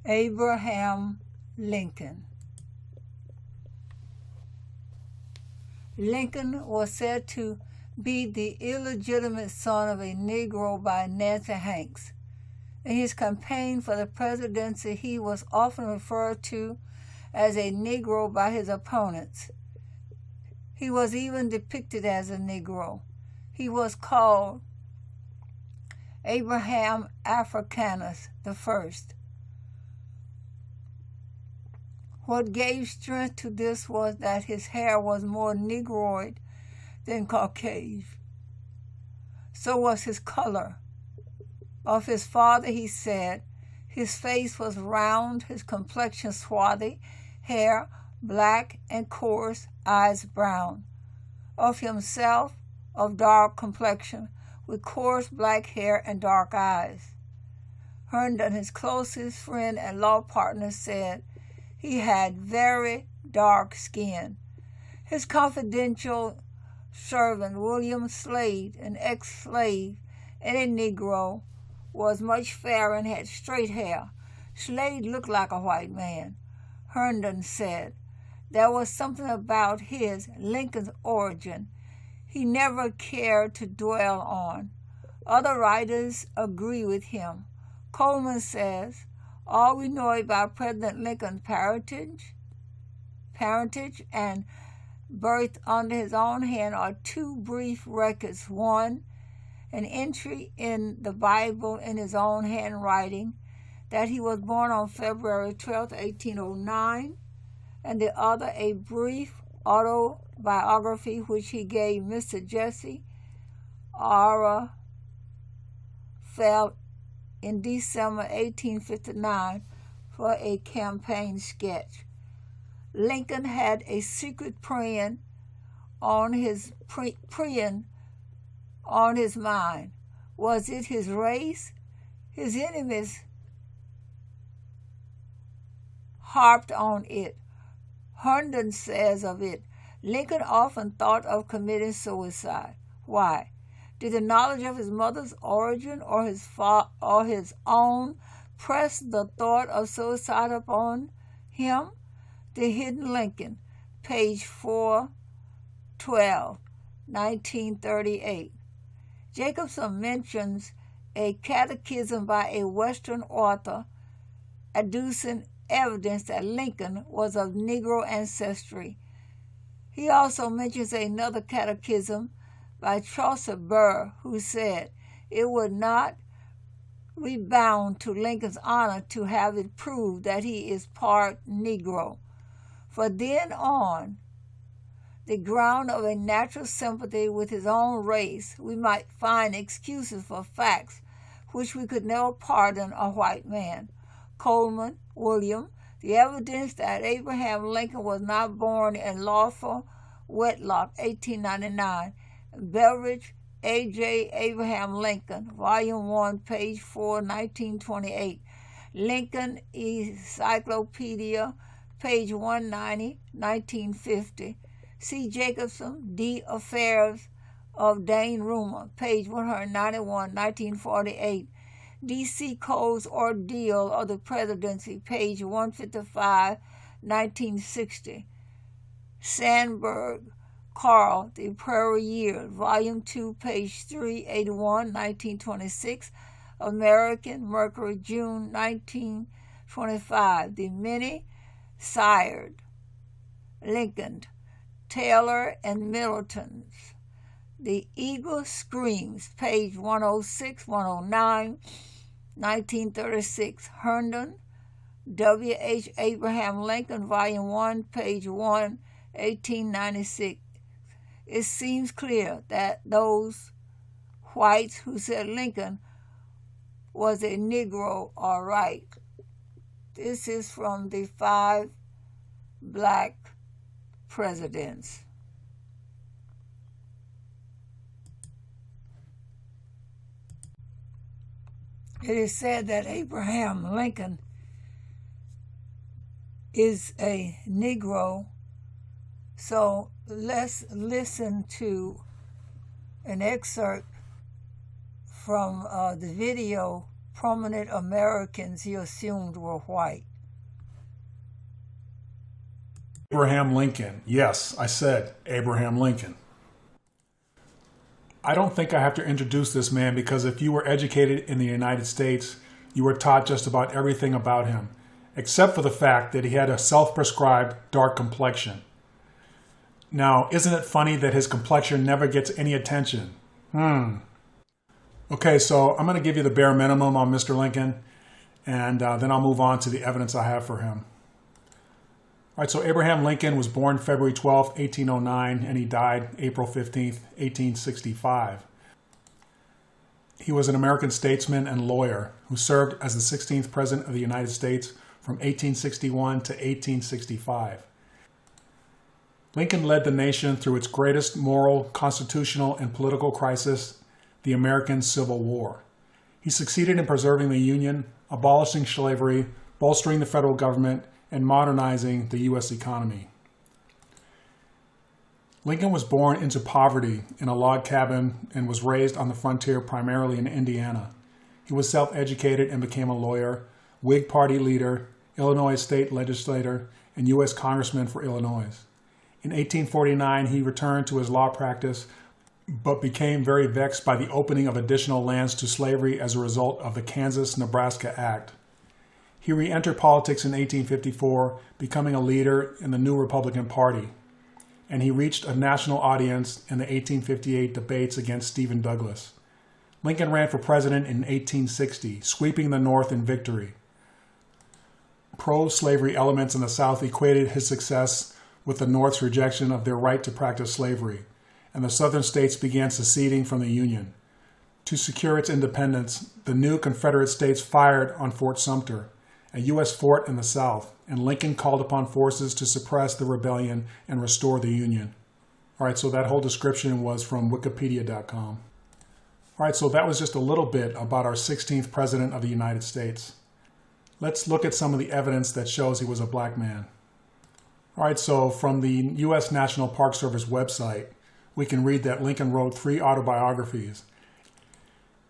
Abraham Lincoln. Lincoln was said to be the illegitimate son of a Negro by Nancy Hanks. In his campaign for the presidency, he was often referred to as a Negro by his opponents. He was even depicted as a Negro. He was called Abraham Aficanus I. What gave strength to this was that his hair was more Negroid than Caucasian. So was his color. Of his father, he said, his face was round, his complexion swarthy, hair black and coarse, eyes brown. Of himself, of dark complexion, with coarse black hair and dark eyes. Herndon, his closest friend and law partner, said he had very dark skin. His confidential servant, William Slade, an ex-slave and a Negro, was much fairer and had straight hair. Slade looked like a white man. Herndon said there was something about his, Lincoln's, origin he never cared to dwell on. Other writers agree with him. Coleman says, all we know about President Lincoln's parentage and birth under his own hand are two brief records. One, an entry in the Bible in his own handwriting that he was born on February 12, 1809, and the other a brief autobiography which he gave Mr. Jesse R. Felt in December 1859 for a campaign sketch. Lincoln had a secret preying on his mind. Was it his race? His enemies harped on it. Herndon says of it, Lincoln often thought of committing suicide. Why? Did the knowledge of his mother's origin or his own press the thought of suicide upon him? The Hidden Lincoln, page 412, 1938. Jacobson mentions a catechism by a Western author adducing evidence that Lincoln was of Negro ancestry. He also mentions another catechism by Chaucer Burr, who said it would not redound to Lincoln's honor to have it proved that he is part Negro. For then on, the ground of a natural sympathy with his own race, we might find excuses for facts which we could never pardon a white man. Coleman, William, the evidence that Abraham Lincoln was not born in lawful wedlock, 1899. Beveridge, A.J. Abraham Lincoln, Volume 1, page 4, 1928. Lincoln Encyclopedia, page 190, 1950. C. Jacobson, D. Affairs of Dane Rumor, page 191, 1948. D.C. Cole's Ordeal of the Presidency, page 155, 1960. Sandberg, Carl, The Prairie Years, Volume 2, page 381, 1926. American Mercury, June 1925. The Many-Sired Lincoln, Taylor and Middleton's. The Eagle Screams, page 106, 109, 1936. Herndon, W. H. Abraham Lincoln, Volume 1, page 1, 1896. It seems clear that those whites who said Lincoln was a Negro are right. This is from the 5 Black Presidents. It is said that Abraham Lincoln is a Negro, so let's listen to an excerpt from the video prominent Americans he assumed were white. Abraham Lincoln. Yes, I said Abraham Lincoln. I don't think I have to introduce this man because if you were educated in the United States, you were taught just about everything about him, except for the fact that he had a self-prescribed dark complexion. Now, isn't it funny that his complexion never gets any attention? Okay, so I'm going to give you the bare minimum on Mr. Lincoln, and then I'll move on to the evidence I have for him. All right, so Abraham Lincoln was born February 12, 1809, and he died April 15, 1865. He was an American statesman and lawyer who served as the 16th President of the United States from 1861 to 1865. Lincoln led the nation through its greatest moral, constitutional, and political crisis, the American Civil War. He succeeded in preserving the Union, abolishing slavery, bolstering the federal government, and modernizing the U.S. economy. Lincoln was born into poverty in a log cabin and was raised on the frontier primarily in Indiana. He was self-educated and became a lawyer, Whig Party leader, Illinois state legislator, and U.S. congressman for Illinois. In 1849, he returned to his law practice, but became very vexed by the opening of additional lands to slavery as a result of the Kansas-Nebraska Act. He re-entered politics in 1854, becoming a leader in the new Republican Party, and he reached a national audience in the 1858 debates against Stephen Douglas. Lincoln ran for president in 1860, sweeping the North in victory. Pro-slavery elements in the South equated his success with the North's rejection of their right to practice slavery, and the Southern states began seceding from the Union. To secure its independence, the new Confederate states fired on Fort Sumter, a U.S. fort in the South, and Lincoln called upon forces to suppress the rebellion and restore the Union. All right, so that whole description was from Wikipedia.com. All right, so that was just a little bit about our 16th President of the United States. Let's look at some of the evidence that shows he was a black man. All right, so from the U.S. National Park Service website, we can read that Lincoln wrote 3 autobiographies.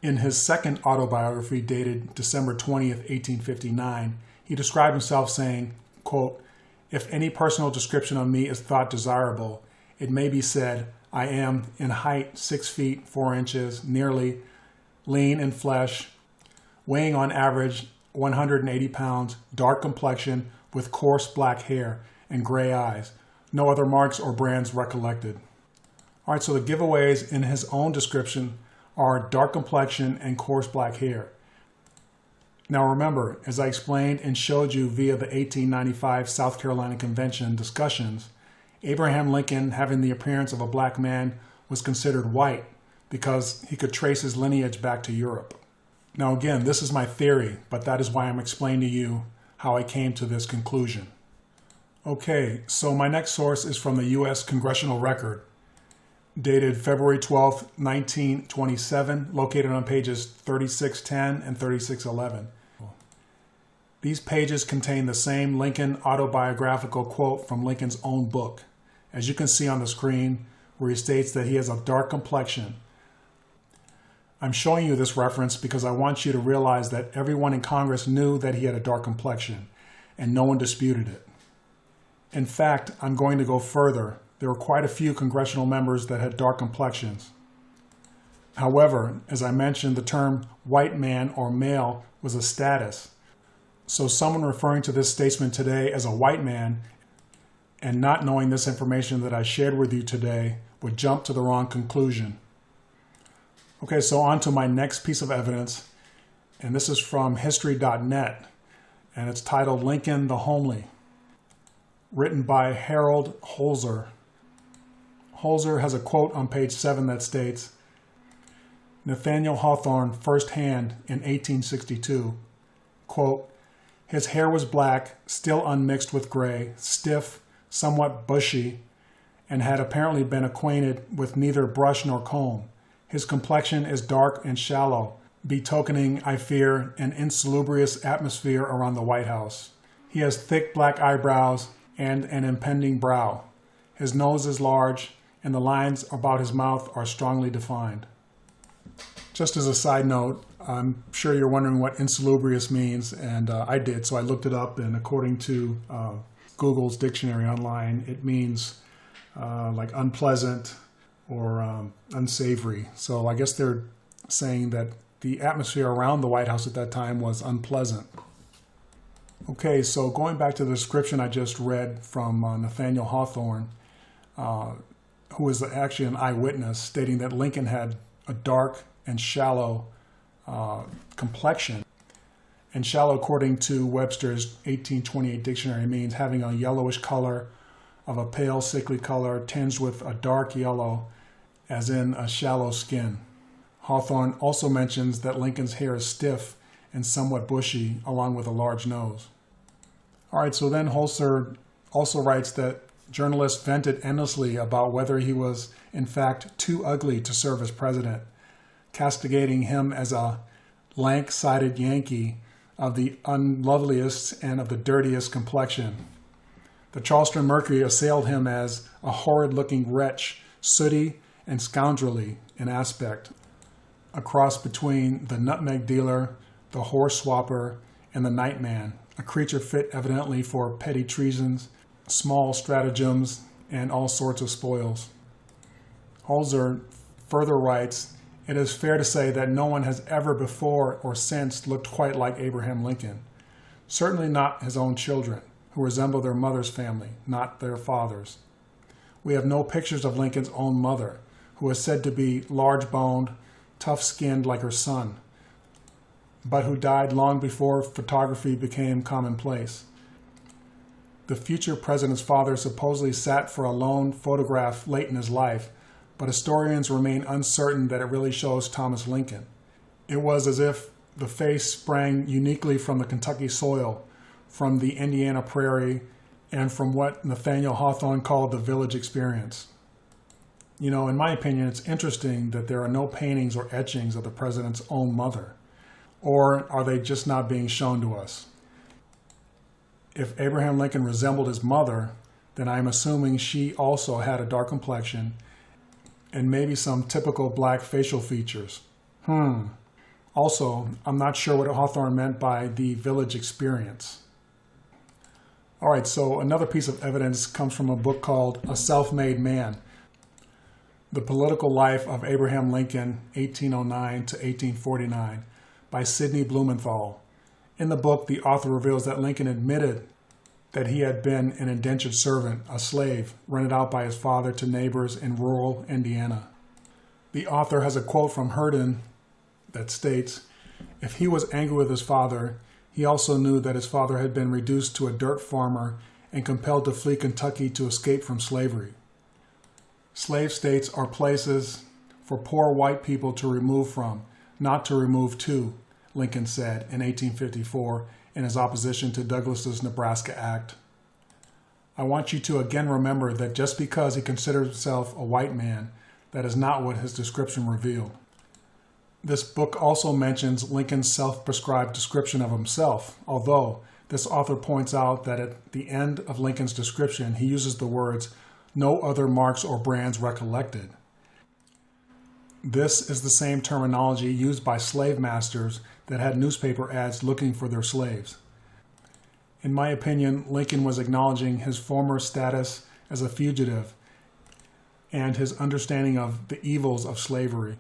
In his second autobiography, dated December 20th, 1859, he described himself saying, quote, "If any personal description of me is thought desirable, it may be said, I am in height 6 feet 4 inches, nearly, lean in flesh, weighing on average 180 pounds, dark complexion, with coarse black hair and gray eyes. No other marks or brands recollected." All right, so the giveaways in his own description are dark complexion and coarse black hair. Now remember, as I explained and showed you via the 1895 South Carolina Convention discussions, Abraham Lincoln, having the appearance of a black man, was considered white because he could trace his lineage back to Europe. Now again, this is my theory, but that is why I'm explaining to you how I came to this conclusion. Okay, so my next source is from the U.S. Congressional Record, dated February 12, 1927, located on pages 3610 and 3611. These pages contain the same Lincoln autobiographical quote from Lincoln's own book, as you can see on the screen, where he states that he has a dark complexion. I'm showing you this reference because I want you to realize that everyone in Congress knew that he had a dark complexion, and no one disputed it. In fact, I'm going to go further. There were quite a few congressional members that had dark complexions. However, as I mentioned, the term white man or male was a status. So someone referring to this statesman today as a white man and not knowing this information that I shared with you today would jump to the wrong conclusion. Okay, so on to my next piece of evidence, and this is from history.net, and it's titled Lincoln the Homely, written by Harold Holzer. Holzer has a quote on page 7 that states, Nathaniel Hawthorne firsthand in 1862, quote, "His hair was black, still unmixed with gray, stiff, somewhat bushy, and had apparently been acquainted with neither brush nor comb. His complexion is dark and shallow, betokening, I fear, an insalubrious atmosphere around the White House. He has thick black eyebrows and an impending brow. His nose is large, and the lines about his mouth are strongly defined." Just as a side note, I'm sure you're wondering what insalubrious means, and I did, so I looked it up, and according to Google's dictionary online, it means like unpleasant or unsavory. So I guess they're saying that the atmosphere around the White House at that time was unpleasant. Okay, so going back to the description I just read from Nathaniel Hawthorne, who was actually an eyewitness, stating that Lincoln had a dark and shallow complexion. And shallow, according to Webster's 1828 dictionary, means having a yellowish color, of a pale, sickly color, tinged with a dark yellow, as in a shallow skin. Hawthorne also mentions that Lincoln's hair is stiff and somewhat bushy, along with a large nose. All right, so then Holzer also writes that journalists vented endlessly about whether he was, in fact, too ugly to serve as president, castigating him as a lank-sided Yankee of the unloveliest and of the dirtiest complexion. The Charleston Mercury assailed him as a horrid-looking wretch, sooty and scoundrelly in aspect, a cross between the nutmeg dealer, the horse swapper, and the nightman, a creature fit evidently for petty treasons, small stratagems, and all sorts of spoils. Holzer further writes, "It is fair to say that no one has ever before or since looked quite like Abraham Lincoln. Certainly not his own children, who resemble their mother's family, not their father's. We have no pictures of Lincoln's own mother, who is said to be large-boned, tough-skinned like her son, but who died long before photography became commonplace. The future president's father supposedly sat for a lone photograph late in his life, but historians remain uncertain that it really shows Thomas Lincoln. It was as if the face sprang uniquely from the Kentucky soil, from the Indiana prairie, and from what Nathaniel Hawthorne called the village experience." You know, in my opinion, it's interesting that there are no paintings or etchings of the president's own mother. Or are they just not being shown to us? If Abraham Lincoln resembled his mother, then I'm assuming she also had a dark complexion and maybe some typical black facial features. Also, I'm not sure what Hawthorne meant by the village experience. All right, so another piece of evidence comes from a book called A Self-Made Man, The Political Life of Abraham Lincoln, 1809 to 1849, by Sidney Blumenthal. In the book, the author reveals that Lincoln admitted that he had been an indentured servant, a slave, rented out by his father to neighbors in rural Indiana. The author has a quote from Herndon that states, "If he was angry with his father, he also knew that his father had been reduced to a dirt farmer and compelled to flee Kentucky to escape from slavery. Slave states are places for poor white people to remove from, not to remove to," Lincoln said in 1854 in his opposition to Douglas's Nebraska Act. I want you to again remember that just because he considered himself a white man, that is not what his description revealed. This book also mentions Lincoln's self-prescribed description of himself, although this author points out that at the end of Lincoln's description, he uses the words, "no other marks or brands recollected." This is the same terminology used by slave masters that had newspaper ads looking for their slaves. In my opinion, Lincoln was acknowledging his former status as a fugitive and his understanding of the evils of slavery.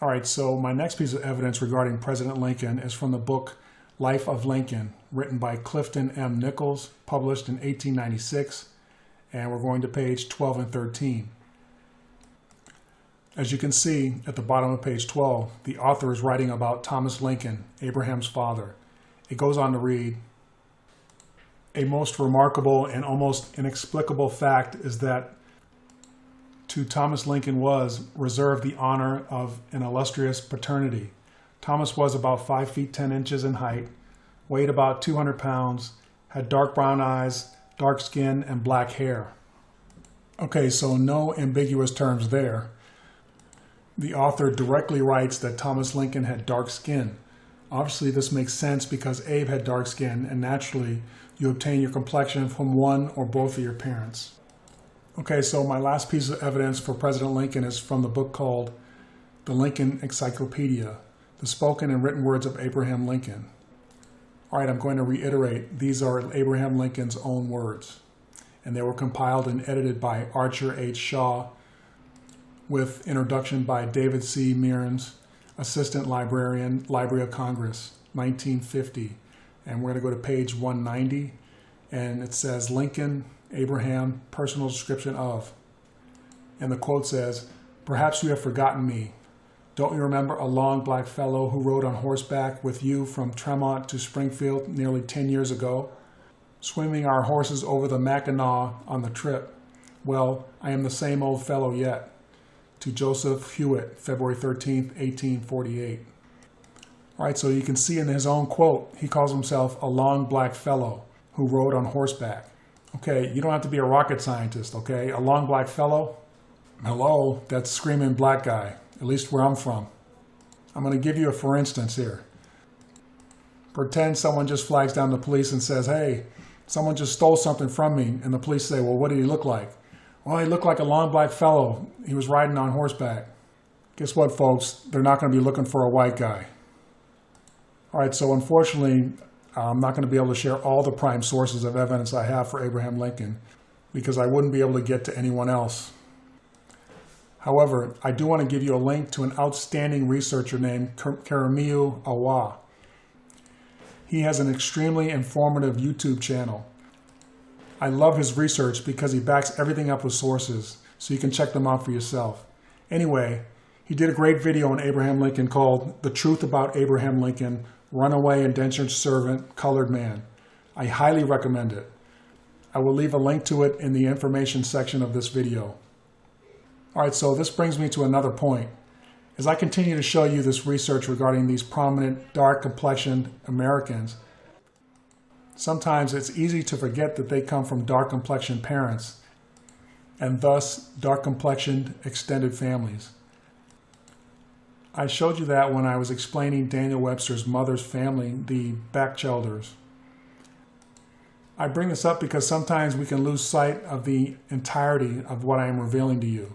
All right, so my next piece of evidence regarding President Lincoln is from the book Life of Lincoln, written by Clifton M. Nichols, published in 1896, and we're going to page 12 and 13. As you can see at the bottom of page 12, the author is writing about Thomas Lincoln, Abraham's father. It goes on to read, "A most remarkable and almost inexplicable fact is that to Thomas Lincoln was reserved the honor of an illustrious paternity. Thomas was about 5 feet 10 inches in height, weighed about 200 pounds, had dark brown eyes, dark skin, and black hair." Okay, so no ambiguous terms there. The author directly writes that Thomas Lincoln had dark skin. Obviously, this makes sense because Abe had dark skin, and naturally, you obtain your complexion from one or both of your parents. Okay, so my last piece of evidence for President Lincoln is from the book called The Lincoln Encyclopedia, The spoken and written words of Abraham Lincoln. All right, I'm going to reiterate, these are Abraham Lincoln's own words, and they were compiled and edited by Archer H. Shaw, with introduction by David C. Mearns, Assistant Librarian, Library of Congress, 1950. And we're going to go to page 190, and it says, Lincoln, Abraham, personal description of. And the quote says, "Perhaps you have forgotten me. Don't you remember a long black fellow who rode on horseback with you from Tremont to Springfield nearly 10 years ago, swimming our horses over the Mackinaw on the trip? Well, I am the same old fellow yet." To Joseph Hewitt, February 13th, 1848. All right, so you can see in his own quote, he calls himself a long black fellow who rode on horseback. Okay, you don't have to be a rocket scientist, okay? A long black fellow? Hello, that's screaming black guy, at least where I'm from. I'm going to give you a for instance here. Pretend someone just flags down the police and says, "Hey, someone just stole something from me." And the police say, "Well, what did he look like?" "Well, he looked like a long black fellow. He was riding on horseback." Guess what, folks? They're not going to be looking for a white guy. All right, so unfortunately, I'm not going to be able to share all the prime sources of evidence I have for Abraham Lincoln because I wouldn't be able to get to anyone else. However, I do want to give you a link to an outstanding researcher named Karamiu Awa. He has an extremely informative YouTube channel. I love his research because he backs everything up with sources, so you can check them out for yourself. Anyway, he did a great video on Abraham Lincoln called "The Truth About Abraham Lincoln, Runaway Indentured Servant, Colored Man." I highly recommend it. I will leave a link to it in the information section of this video. All right, so this brings me to another point. As I continue to show you this research regarding these prominent, dark-complexioned Americans, sometimes it's easy to forget that they come from dark-complexioned parents, and thus dark-complexioned extended families. I showed you that when I was explaining Daniel Webster's mother's family, the Batchelders. I bring this up because sometimes we can lose sight of the entirety of what I am revealing to you.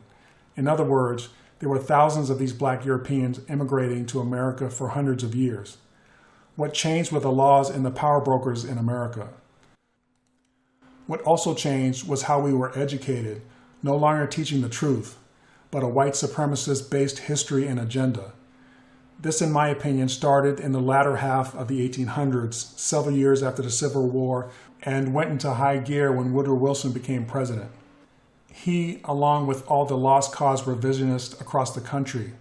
In other words, there were thousands of these black Europeans immigrating to America for hundreds of years. What changed were the laws and the power brokers in America. What also changed was how we were educated, no longer teaching the truth, but a white supremacist-based history and agenda. This, in my opinion, started in the latter half of the 1800s, several years after the Civil War, and went into high gear when Woodrow Wilson became president. He, along with all the lost cause revisionists across the country.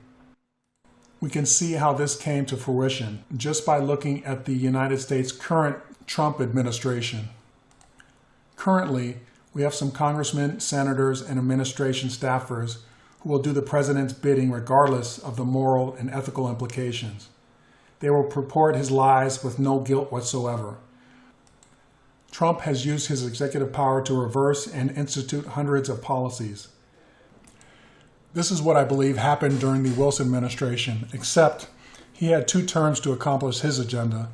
We can see how this came to fruition just by looking at the United States' current Trump administration. Currently, we have some congressmen, senators, and administration staffers who will do the president's bidding regardless of the moral and ethical implications. They will purport his lies with no guilt whatsoever. Trump has used his executive power to reverse and institute hundreds of policies. This is what I believe happened during the Wilson administration, except he had 2 terms to accomplish his agenda.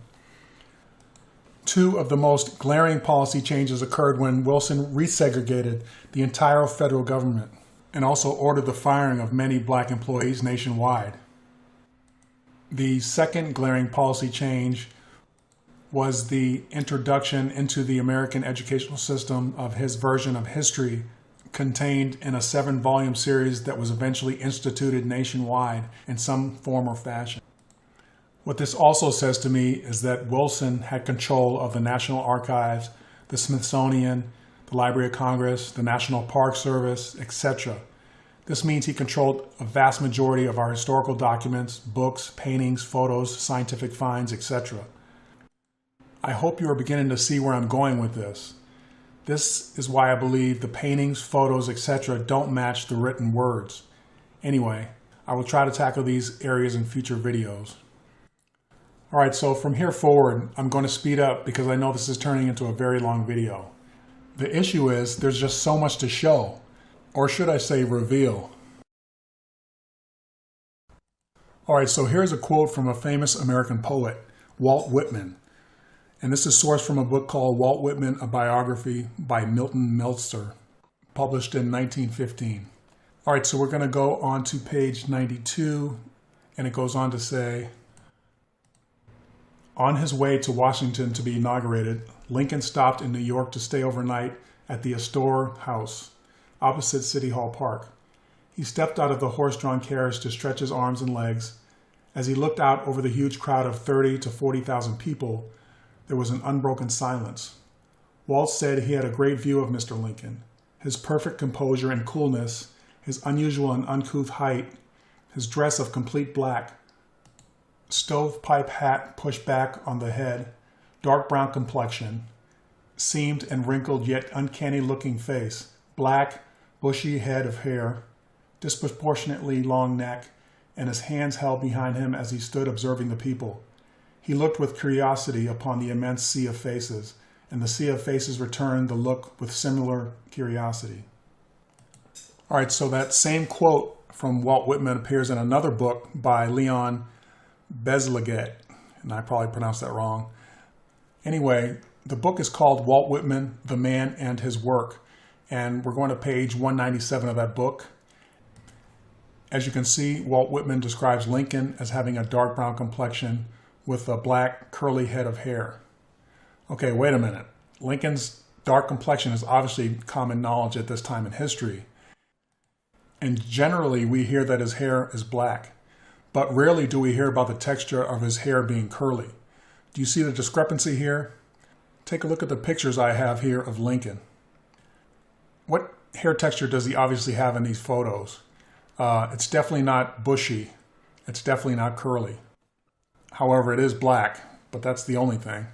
2 of the most glaring policy changes occurred when Wilson resegregated the entire federal government and also ordered the firing of many black employees nationwide. The second glaring policy change was the introduction into the American educational system of his version of history contained in a 7-volume series that was eventually instituted nationwide in some form or fashion. What this also says to me is that Wilson had control of the National Archives, the Smithsonian, the Library of Congress, the National Park Service, etc. This means he controlled a vast majority of our historical documents, books, paintings, photos, scientific finds, etc. I hope you are beginning to see where I'm going with this. This is why I believe the paintings, photos, etc. don't match the written words. Anyway, I will try to tackle these areas in future videos. Alright, so from here forward, I'm going to speed up because I know this is turning into a very long video. The issue is there's just so much to show, or should I say reveal. Alright, so here's a quote from a famous American poet, Walt Whitman. And this is sourced from a book called Walt Whitman, a Biography by Milton Meltzer, published in 1915. All right, so we're going to go on to page 92, and it goes on to say, On his way to Washington to be inaugurated, Lincoln stopped in New York to stay overnight at the Astor House, opposite City Hall Park. He stepped out of the horse-drawn carriage to stretch his arms and legs. As he looked out over the huge crowd of 30 to 40,000 people, there was an unbroken silence. Walt said he had a great view of Mr. Lincoln. His perfect composure and coolness, his unusual and uncouth height, his dress of complete black, stovepipe hat pushed back on the head, dark brown complexion, seamed and wrinkled yet uncanny-looking face, black, bushy head of hair, disproportionately long neck, and his hands held behind him as he stood observing the people. He looked with curiosity upon the immense sea of faces, and the sea of faces returned the look with similar curiosity. All right, so that same quote from Walt Whitman appears in another book by Leon Bezleget, and I probably pronounced that wrong. Anyway, the book is called Walt Whitman, the Man and His Work, and we're going to page 197 of that book. As you can see, Walt Whitman describes Lincoln as having a dark brown complexion with a black curly head of hair. Okay, wait a minute. Lincoln's dark complexion is obviously common knowledge at this time in history. And generally we hear that his hair is black, but rarely do we hear about the texture of his hair being curly. Do you see the discrepancy here? Take a look at the pictures I have here of Lincoln. What hair texture does he obviously have in these photos? It's definitely not bushy. It's definitely not curly. However, it is black, but that's the only thing.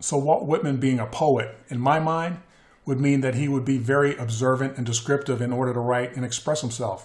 So Walt Whitman being a poet, in my mind, would mean that he would be very observant and descriptive in order to write and express himself.